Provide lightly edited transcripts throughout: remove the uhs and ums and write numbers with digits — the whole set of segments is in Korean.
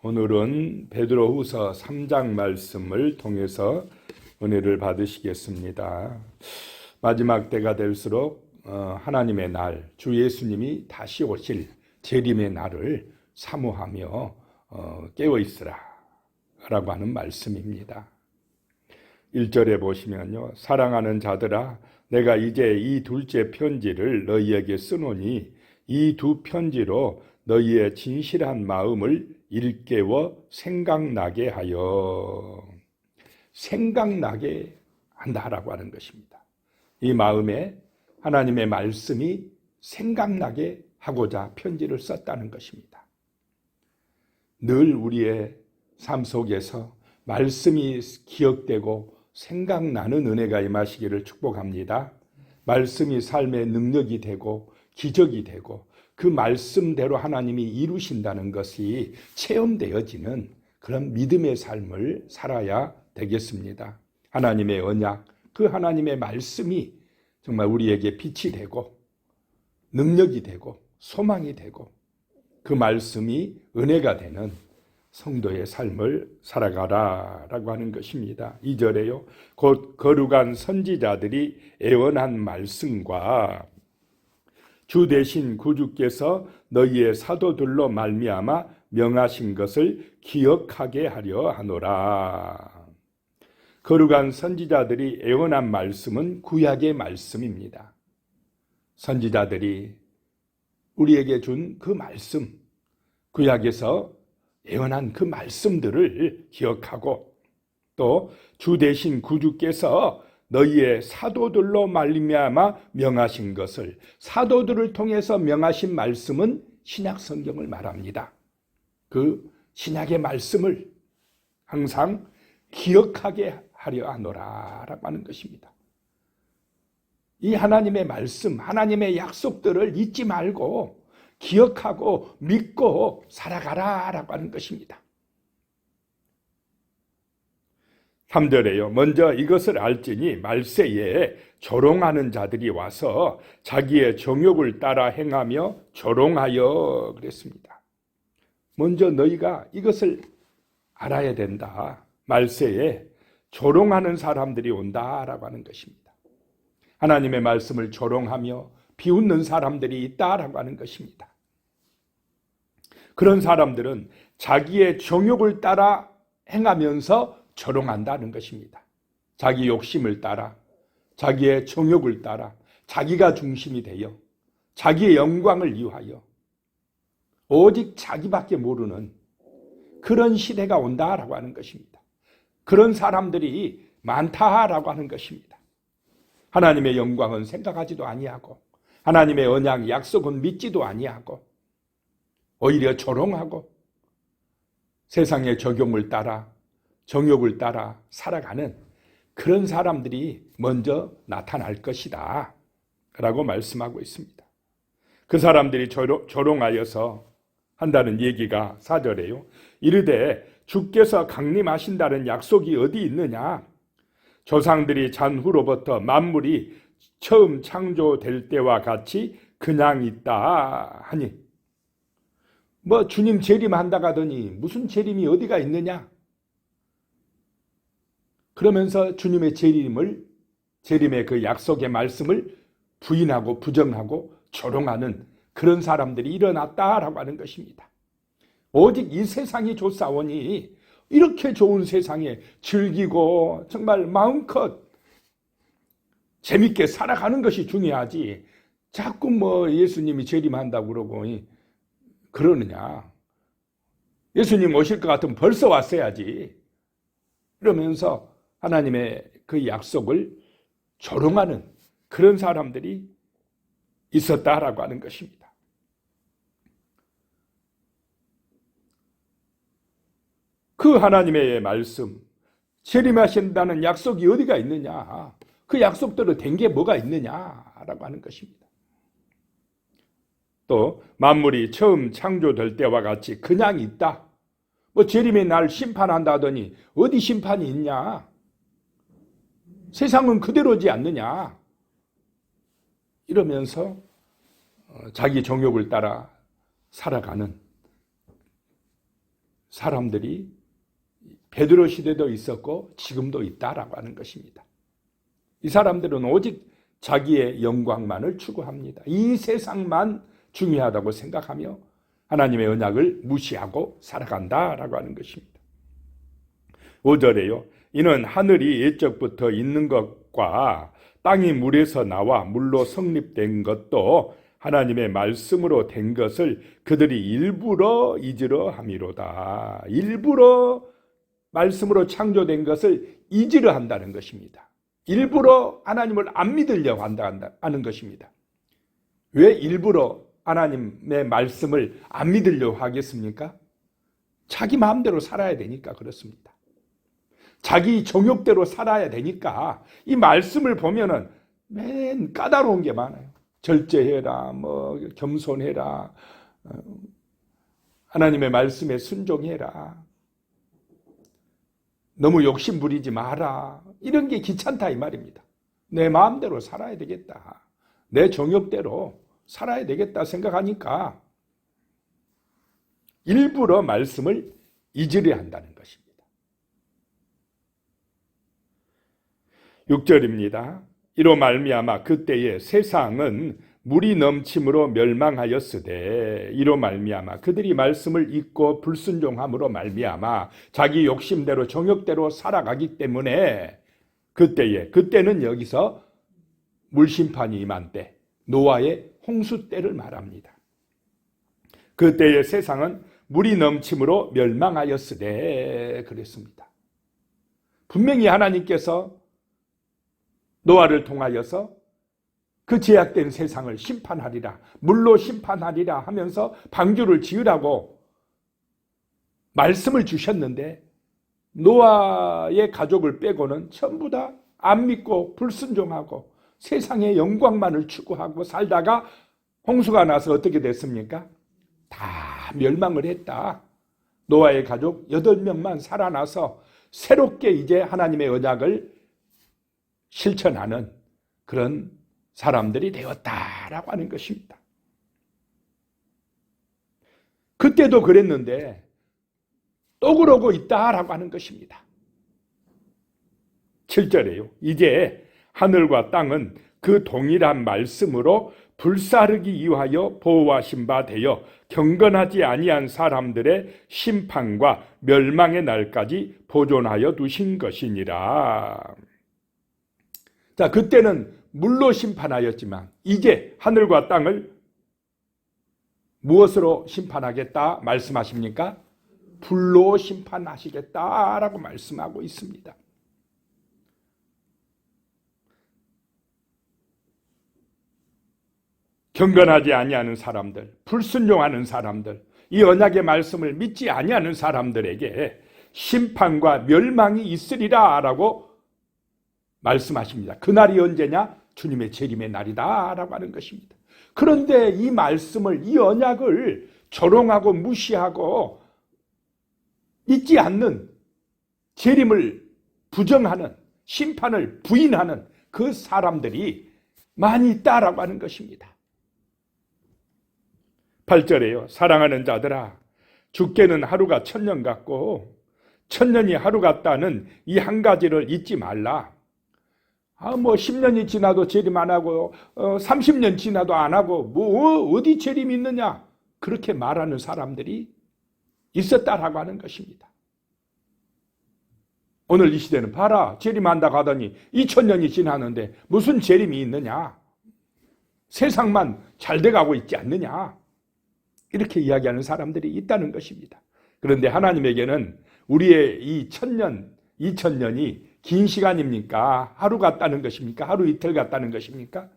오늘은 베드로후서 3장 말씀을 통해서 은혜를 받으시겠습니다. 마지막 때가 될수록 하나님의 날, 주 예수님이 다시 오실 재림의 날을 사모하며 깨어있으라 라고 하는 말씀입니다. 1절에 보시면요, 사랑하는 자들아, 내가 이제 이 둘째 편지를 너희에게 쓰노니 이 두 편지로 너희의 진실한 마음을 일깨워 생각나게 하여, 생각나게 한다라고 하는 것입니다. 이 마음에 하나님의 말씀이 생각나게 하고자 편지를 썼다는 것입니다. 늘 우리의 삶 속에서 말씀이 기억되고 생각나는 은혜가 임하시기를 축복합니다. 말씀이 삶의 능력이 되고 기적이 되고 그 말씀대로 하나님이 이루신다는 것이 체험되어지는 그런 믿음의 삶을 살아야 되겠습니다. 하나님의 언약, 그 하나님의 말씀이 정말 우리에게 빛이 되고 능력이 되고 소망이 되고 그 말씀이 은혜가 되는 성도의 삶을 살아가라라고 하는 것입니다. 2절에요. 곧 거룩한 선지자들이 애원한 말씀과 주 대신 구주께서 너희의 사도들로 말미암아 명하신 것을 기억하게 하려 하노라. 거룩한 선지자들이 애원한 말씀은 구약의 말씀입니다. 선지자들이 우리에게 준 그 말씀, 구약에서 애원한 그 말씀들을 기억하고 또 주 대신 구주께서 너희의 사도들로 말미암아 명하신 것을, 사도들을 통해서 명하신 말씀은 신약 성경을 말합니다. 그 신약의 말씀을 항상 기억하게 하려 하노라라고 하는 것입니다. 이 하나님의 말씀, 하나님의 약속들을 잊지 말고 기억하고 믿고 살아가라라고 하는 것입니다. 3절에요. 먼저 이것을 알지니 말세에 조롱하는 자들이 와서 자기의 정욕을 따라 행하며 조롱하여 그랬습니다. 먼저 너희가 이것을 알아야 된다. 말세에 조롱하는 사람들이 온다라고 하는 것입니다. 하나님의 말씀을 조롱하며 비웃는 사람들이 있다라고 하는 것입니다. 그런 사람들은 자기의 정욕을 따라 행하면서 조롱한다는 것입니다. 자기 욕심을 따라, 자기의 정욕을 따라, 자기가 중심이 되어 자기의 영광을 위하여 오직 자기밖에 모르는 그런 시대가 온다라고 하는 것입니다. 그런 사람들이 많다라고 하는 것입니다. 하나님의 영광은 생각하지도 아니하고 하나님의 언약 약속은 믿지도 아니하고 오히려 조롱하고 세상의 적용을 따라 정욕을 따라 살아가는 그런 사람들이 먼저 나타날 것이다 라고 말씀하고 있습니다. 그 사람들이 조롱하여서 한다는 얘기가 4절에요. 이르되 주께서 강림하신다는 약속이 어디 있느냐? 조상들이 잔 후로부터 만물이 처음 창조될 때와 같이 그냥 있다 하니, 뭐 주님 재림한다고 하더니 무슨 재림이 어디가 있느냐? 그러면서 주님의 재림의 그 약속의 말씀을 부인하고 부정하고 조롱하는 그런 사람들이 일어났다라고 하는 것입니다. 오직 이 세상이 좋사오니 이렇게 좋은 세상에 즐기고 정말 마음껏 재밌게 살아가는 것이 중요하지, 자꾸 뭐 예수님이 재림한다고 그러고 그러느냐. 예수님 오실 것 같으면 벌써 왔어야지. 이러면서 하나님의 그 약속을 조롱하는 그런 사람들이 있었다라고 하는 것입니다. 그 하나님의 말씀, 재림하신다는 약속이 어디가 있느냐, 그 약속대로 된 게 뭐가 있느냐라고 하는 것입니다. 또 만물이 처음 창조될 때와 같이 그냥 있다. 뭐 재림의 날 심판한다 하더니 어디 심판이 있냐? 세상은 그대로지 않느냐? 이러면서 자기 정욕을 따라 살아가는 사람들이 베드로 시대도 있었고 지금도 있다라고 하는 것입니다. 이 사람들은 오직 자기의 영광만을 추구합니다. 이 세상만 중요하다고 생각하며 하나님의 언약을 무시하고 살아간다라고 하는 것입니다. 5절에요. 이는 하늘이 옛적부터 있는 것과 땅이 물에서 나와 물로 성립된 것도 하나님의 말씀으로 된 것을 그들이 일부러 잊으려 함이로다. 일부러 말씀으로 창조된 것을 잊으려 한다는 것입니다. 일부러 하나님을 안 믿으려고 한다는 것입니다. 왜 일부러 하나님의 말씀을 안 믿으려고 하겠습니까? 자기 마음대로 살아야 되니까 그렇습니다. 자기 정욕대로 살아야 되니까 이 말씀을 보면은 맨 까다로운 게 많아요. 절제해라, 겸손해라, 하나님의 말씀에 순종해라, 너무 욕심 부리지 마라, 이런 게 귀찮다 이 말입니다. 내 마음대로 살아야 되겠다, 내 정욕대로 살아야 되겠다 생각하니까 일부러 말씀을 잊으려 한다는 것입니다. 6절입니다. 이로 말미암아 그때에 세상은 물이 넘침으로 멸망하였으되 이로 말미암아 그들이 말씀을 잊고 불순종함으로 말미암아 자기 욕심대로 정욕대로 살아가기 때문에 그때는 여기서 물심판이 임한 때, 노아의 홍수 때를 말합니다. 그때의 세상은 물이 넘침으로 멸망하였으되 그랬습니다. 분명히 하나님께서 노아를 통하여서 그 제약된 세상을 심판하리라, 물로 심판하리라 하면서 방주를 지으라고 말씀을 주셨는데 노아의 가족을 빼고는 전부 다 안 믿고 불순종하고 세상의 영광만을 추구하고 살다가 홍수가 나서 어떻게 됐습니까? 다 멸망을 했다. 노아의 가족 8명만 살아나서 새롭게 이제 하나님의 언약을 실천하는 그런 사람들이 되었다라고 하는 것입니다. 그때도 그랬는데 또 그러고 있다라고 하는 것입니다. 7절에요. 이제 하늘과 땅은 그 동일한 말씀으로 불사르기 위하여 보호하신 바 되어 경건하지 아니한 사람들의 심판과 멸망의 날까지 보존하여 두신 것이니라. 자, 그때는 물로 심판하였지만 이제 하늘과 땅을 무엇으로 심판하겠다 말씀하십니까? 불로 심판하시겠다라고 말씀하고 있습니다. 경건하지 아니하는 사람들, 불순종하는 사람들, 이 언약의 말씀을 믿지 아니하는 사람들에게 심판과 멸망이 있으리라라고 말씀하십니다. 그날이 언제냐? 주님의 재림의 날이다라고 하는 것입니다. 그런데 이 말씀을, 이 언약을 조롱하고 무시하고 믿지 않는, 재림을 부정하는, 심판을 부인하는 그 사람들이 많이 있다라고 하는 것입니다. 8절에요. 사랑하는 자들아, 주께는 하루가 1000년 같고 1000년이 하루 같다는 이 한 가지를 잊지 말라. 10년이 지나도 재림 안 하고 30년 지나도 안 하고 어디 재림이 있느냐, 그렇게 말하는 사람들이 있었다라고 하는 것입니다. 오늘 이 시대는 봐라, 재림한다고 하더니 2000년이 지나는데 무슨 재림이 있느냐, 세상만 잘 돼가고 있지 않느냐, 이렇게 이야기하는 사람들이 있다는 것입니다. 그런데 하나님에게는 우리의 이 1000년, 2000년이 긴 시간입니까? 하루 같다는 것입니까? 하루 이틀 같다는 것입니까?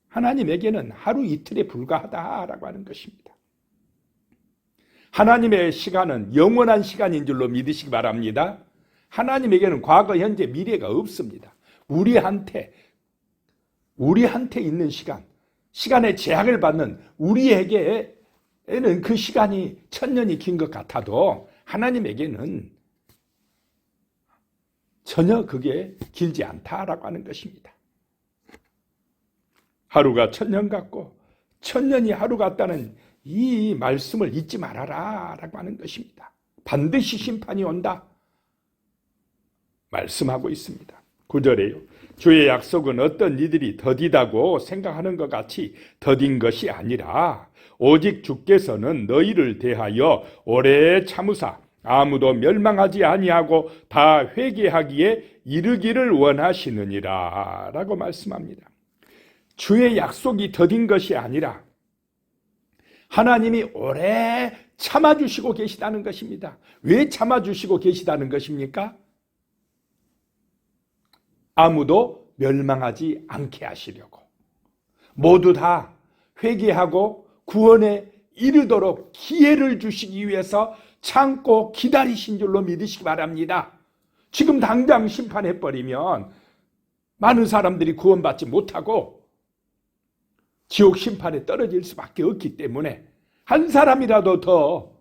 하나님에게는 하루 이틀에 불과하다라고 하는 것입니다. 하나님의 시간은 영원한 시간인 줄로 믿으시기 바랍니다. 하나님에게는 과거, 현재, 미래가 없습니다. 우리한테 있는 시간, 시간의 제약을 받는 우리에게는 그 시간이 1000년이 긴 것 같아도 하나님에게는 전혀 그게 길지 않다라고 하는 것입니다. 하루가 1000년 같고 1000년이 하루 같다는 이 말씀을 잊지 말아라 라고 하는 것입니다. 반드시 심판이 온다 말씀하고 있습니다. 9절에요. 주의 약속은 어떤 이들이 더디다고 생각하는 것 같이 더딘 것이 아니라 오직 주께서는 너희를 대하여 오래 참으사 아무도 멸망하지 아니하고 다 회개하기에 이르기를 원하시느니라 라고 말씀합니다. 주의 약속이 더딘 것이 아니라 하나님이 오래 참아주시고 계시다는 것입니다. 왜 참아주시고 계시다는 것입니까? 아무도 멸망하지 않게 하시려고, 모두 다 회개하고 구원에 이르도록 기회를 주시기 위해서 참고 기다리신 줄로 믿으시기 바랍니다. 지금 당장 심판해버리면 많은 사람들이 구원받지 못하고 지옥 심판에 떨어질 수밖에 없기 때문에 한 사람이라도 더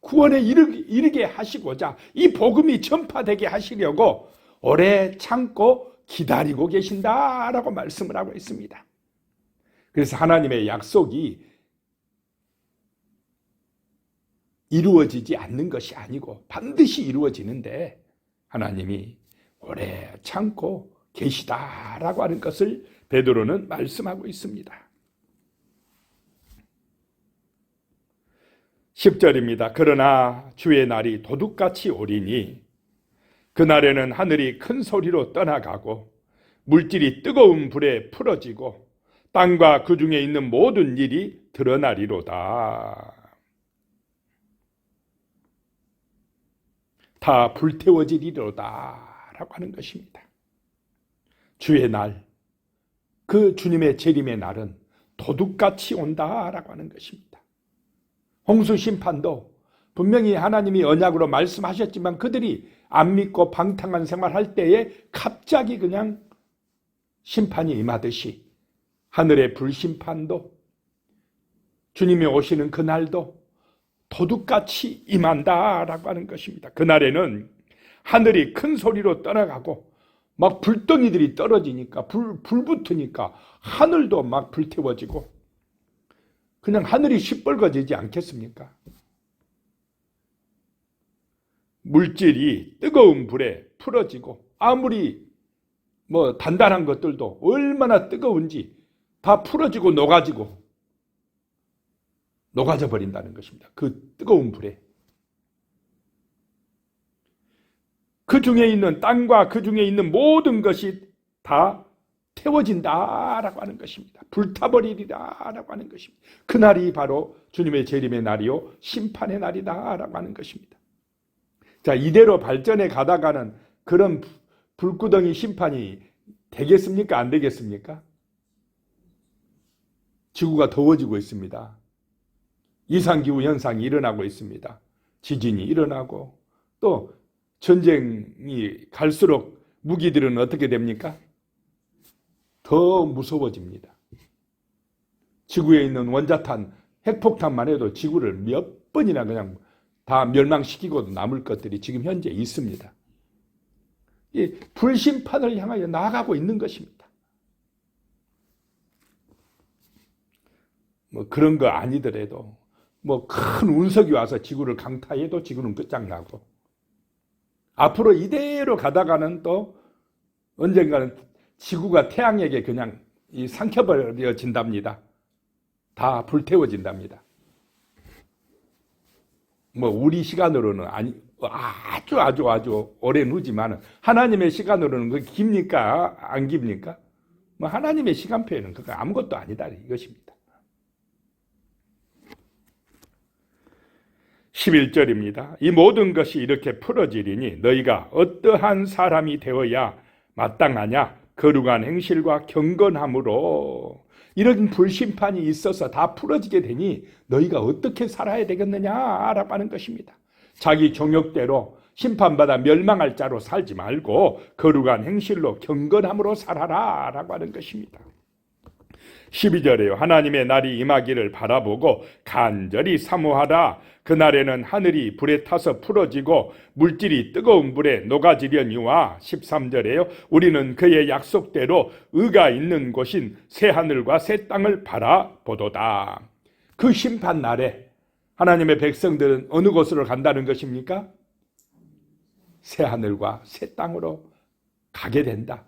구원에 이르게 하시고자 이 복음이 전파되게 하시려고 오래 참고 기다리고 계신다라고 말씀을 하고 있습니다. 그래서 하나님의 약속이 이루어지지 않는 것이 아니고 반드시 이루어지는데 하나님이 오래 참고 계시다라고 하는 것을 베드로는 말씀하고 있습니다. 10절입니다. 그러나 주의 날이 도둑같이 오리니 그날에는 하늘이 큰 소리로 떠나가고 물질이 뜨거운 불에 풀어지고 땅과 그 중에 있는 모든 일이 드러나리로다. 다 불태워지리로다 라고 하는 것입니다. 주의 날, 그 주님의 재림의 날은 도둑같이 온다라고 하는 것입니다. 홍수 심판도 분명히 하나님이 언약으로 말씀하셨지만 그들이 안 믿고 방탕한 생활할 때에 갑자기 그냥 심판이 임하듯이 하늘의 불심판도 주님이 오시는 그날도 도둑같이 임한다라고 하는 것입니다. 그날에는 하늘이 큰 소리로 떠나가고 막 불덩이들이 떨어지니까 불 붙으니까 하늘도 막 불태워지고 그냥 하늘이 시뻘거지지 않겠습니까? 물질이 뜨거운 불에 풀어지고 아무리 단단한 것들도 얼마나 뜨거운지 다 풀어지고 녹아져 버린다는 것입니다. 그 뜨거운 불에. 그 중에 있는 땅과 그 중에 있는 모든 것이 다 태워진다라고 하는 것입니다. 불타버리리라라고 하는 것입니다. 그날이 바로 주님의 재림의 날이요 심판의 날이다라고 하는 것입니다. 자, 이대로 발전해 가다가는 그런 불구덩이 심판이 되겠습니까? 안 되겠습니까? 지구가 더워지고 있습니다. 이상기후 현상이 일어나고 있습니다. 지진이 일어나고 또 전쟁이 갈수록 무기들은 어떻게 됩니까? 더 무서워집니다. 지구에 있는 원자탄, 핵폭탄만 해도 지구를 몇 번이나 그냥 다 멸망시키고도 남을 것들이 지금 현재 있습니다. 이 불심판을 향하여 나아가고 있는 것입니다. 그런 거 아니더라도 큰 운석이 와서 지구를 강타해도 지구는 끝장나고 앞으로 이대로 가다가는 또 언젠가는 지구가 태양에게 그냥 삼켜버려진답니다. 다 불태워진답니다. 우리 시간으로는 아주 오랜 후지만 하나님의 시간으로는 그게 깁니까? 안 깁니까? 하나님의 시간표에는 그거 아무것도 아니다 이것입니다. 11절입니다. 이 모든 것이 이렇게 풀어지리니 너희가 어떠한 사람이 되어야 마땅하냐? 거룩한 행실과 경건함으로. 이런 불심판이 있어서 다 풀어지게 되니 너희가 어떻게 살아야 되겠느냐라고 하는 것입니다. 자기 종욕대로 심판받아 멸망할 자로 살지 말고 거룩한 행실로 경건함으로 살아라 라고 하는 것입니다. 12절에요. 하나님의 날이 임하기를 바라보고 간절히 사모하라. 그날에는 하늘이 불에 타서 풀어지고 물질이 뜨거운 불에 녹아지려니와 13절에요. 우리는 그의 약속대로 의가 있는 곳인 새 하늘과 새 땅을 바라보도다. 그 심판 날에 하나님의 백성들은 어느 곳으로 간다는 것입니까? 새 하늘과 새 땅으로 가게 된다.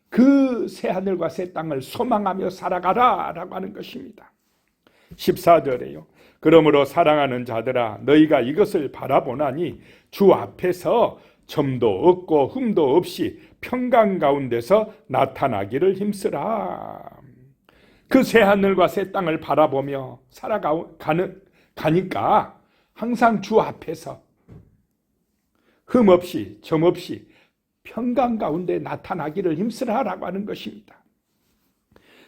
그 새 하늘과 새 땅을 소망하며 살아가라 라고 하는 것입니다. 14절에요. 그러므로 사랑하는 자들아 너희가 이것을 바라보나니 주 앞에서 점도 없고 흠도 없이 평강 가운데서 나타나기를 힘쓰라. 그 새 하늘과 새 땅을 바라보며 가니까 항상 주 앞에서 흠 없이 점 없이 평강 가운데 나타나기를 힘쓰라라고 하는 것입니다.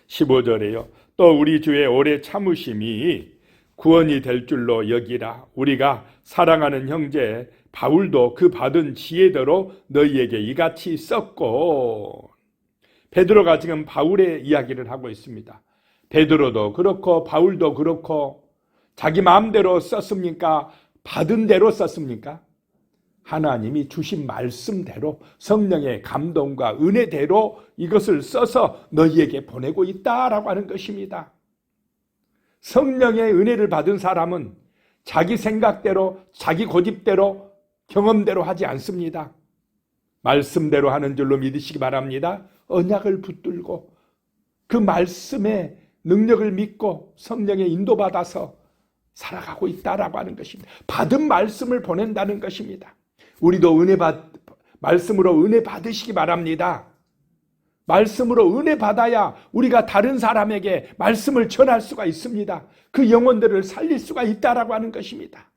15절에요. 또 우리 주의 오래 참으심이 구원이 될 줄로 여기라. 우리가 사랑하는 형제 바울도 그 받은 지혜대로 너희에게 이같이 썼고. 베드로가 지금 바울의 이야기를 하고 있습니다. 베드로도 그렇고 바울도 그렇고 자기 마음대로 썼습니까? 받은 대로 썼습니까? 하나님이 주신 말씀대로 성령의 감동과 은혜대로 이것을 써서 너희에게 보내고 있다라고 하는 것입니다. 성령의 은혜를 받은 사람은 자기 생각대로 자기 고집대로 경험대로 하지 않습니다. 말씀대로 하는 줄로 믿으시기 바랍니다. 언약을 붙들고 그 말씀의 능력을 믿고 성령의 인도받아서 살아가고 있다라고 하는 것입니다. 받은 말씀을 보낸다는 것입니다. 우리도 말씀으로 은혜 받으시기 바랍니다. 말씀으로 은혜 받아야 우리가 다른 사람에게 말씀을 전할 수가 있습니다. 그 영혼들을 살릴 수가 있다라고 하는 것입니다.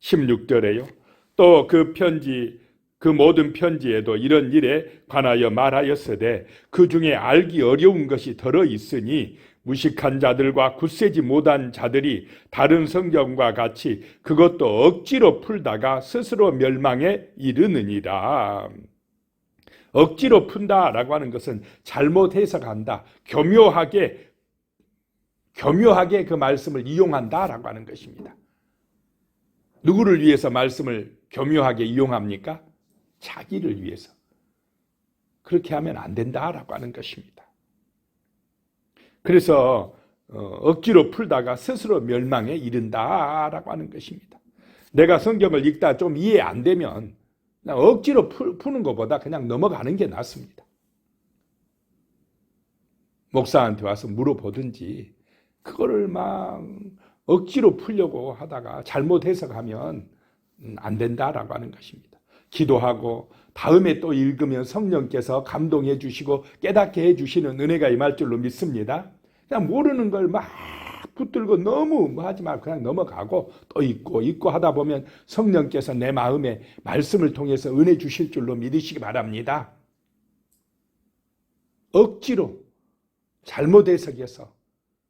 16절에요. 또 그 모든 편지에도 이런 일에 관하여 말하였으되 그 중에 알기 어려운 것이 들어 있으니 무식한 자들과 굳세지 못한 자들이 다른 성경과 같이 그것도 억지로 풀다가 스스로 멸망에 이르느니라. 억지로 푼다라고 하는 것은 잘못 해석한다. 교묘하게 그 말씀을 이용한다라고 하는 것입니다. 누구를 위해서 말씀을 교묘하게 이용합니까? 자기를 위해서. 그렇게 하면 안 된다라고 하는 것입니다. 그래서 억지로 풀다가 스스로 멸망에 이른다라고 하는 것입니다. 내가 성경을 읽다 좀 이해 안 되면 그냥 억지로 푸는 것보다 그냥 넘어가는 게 낫습니다. 목사한테 와서 물어보든지 그거를 막 억지로 풀려고 하다가 잘못 해석하면 안 된다라고 하는 것입니다. 기도하고 다음에 또 읽으면 성령께서 감동해 주시고 깨닫게 해 주시는 은혜가 임할 줄로 믿습니다. 그냥 모르는 걸 막 붙들고 너무 하지 말고 그냥 넘어가고 또 읽고 하다 보면 성령께서 내 마음에 말씀을 통해서 은혜 주실 줄로 믿으시기 바랍니다. 억지로 잘못 해석해서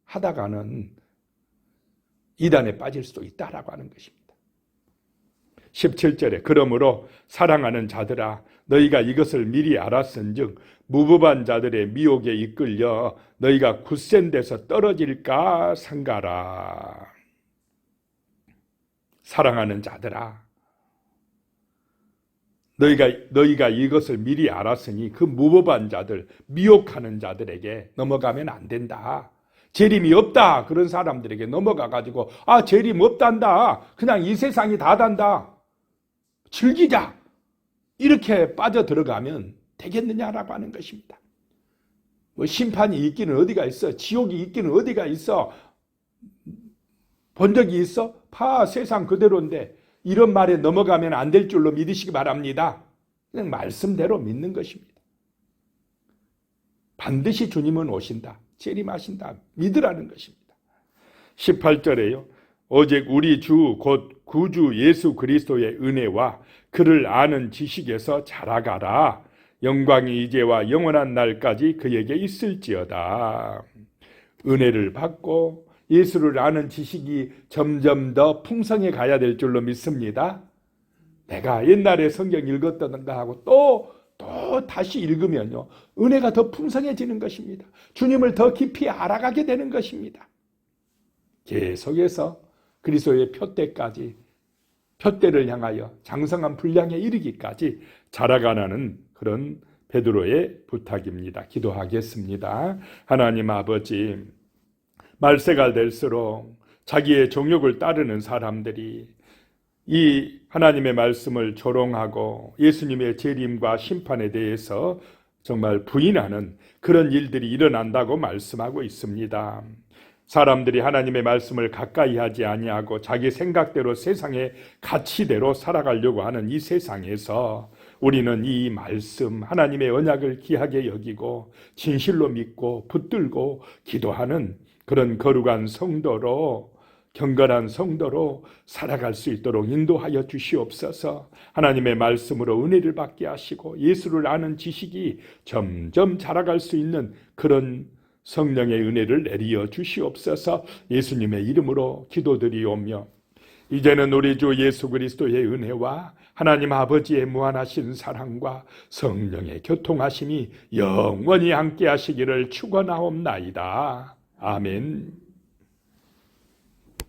하다가는 이단에 빠질 수도 있다라고 하는 것입니다. 17절에 그러므로 사랑하는 자들아 너희가 이것을 미리 알았은즉 무법한 자들의 미혹에 이끌려 너희가 굳센 데서 떨어질까 삼가라. 사랑하는 자들아 너희가 이것을 미리 알았으니 그 무법한 자들 미혹하는 자들에게 넘어가면 안 된다. 재림이 없다 그런 사람들에게 넘어가가지고 재림 없단다 그냥 이 세상이 다 단다 즐기자 이렇게 빠져 들어가면 되겠느냐라고 하는 것입니다. 뭐 심판이 있기는 어디가 있어? 지옥이 있기는 어디가 있어? 본 적이 있어? 세상 그대로인데 이런 말에 넘어가면 안 될 줄로 믿으시기 바랍니다. 그냥 말씀대로 믿는 것입니다. 반드시 주님은 오신다. 재림하신다. 믿으라는 것입니다. 18절에요. 오직 우리 주 곧 구주 예수 그리스도의 은혜와 그를 아는 지식에서 자라가라. 영광이 이제와 영원한 날까지 그에게 있을지어다. 은혜를 받고 예수를 아는 지식이 점점 더 풍성해 가야 될 줄로 믿습니다. 내가 옛날에 성경 읽었던가 하고 또 다시 읽으면요. 은혜가 더 풍성해지는 것입니다. 주님을 더 깊이 알아가게 되는 것입니다. 계속해서 그리스도의 표대를 향하여 장성한 분량에 이르기까지 자라가는 그런 베드로의 부탁입니다. 기도하겠습니다. 하나님 아버지, 말세가 될수록 자기의 정욕을 따르는 사람들이 이 하나님의 말씀을 조롱하고 예수님의 재림과 심판에 대해서 정말 부인하는 그런 일들이 일어난다고 말씀하고 있습니다. 사람들이 하나님의 말씀을 가까이 하지 아니하고 자기 생각대로 세상의 가치대로 살아가려고 하는 이 세상에서 우리는 이 말씀 하나님의 언약을 귀하게 여기고 진실로 믿고 붙들고 기도하는 그런 거룩한 성도로, 경건한 성도로 살아갈 수 있도록 인도하여 주시옵소서. 하나님의 말씀으로 은혜를 받게 하시고 예수를 아는 지식이 점점 자라갈 수 있는 그런 성령의 은혜를 내리어 주시옵소서. 예수님의 이름으로 기도드리오며 이제는 우리 주 예수 그리스도의 은혜와 하나님 아버지의 무한하신 사랑과 성령의 교통하심이 영원히 함께 하시기를 축원하옵나이다. 아멘.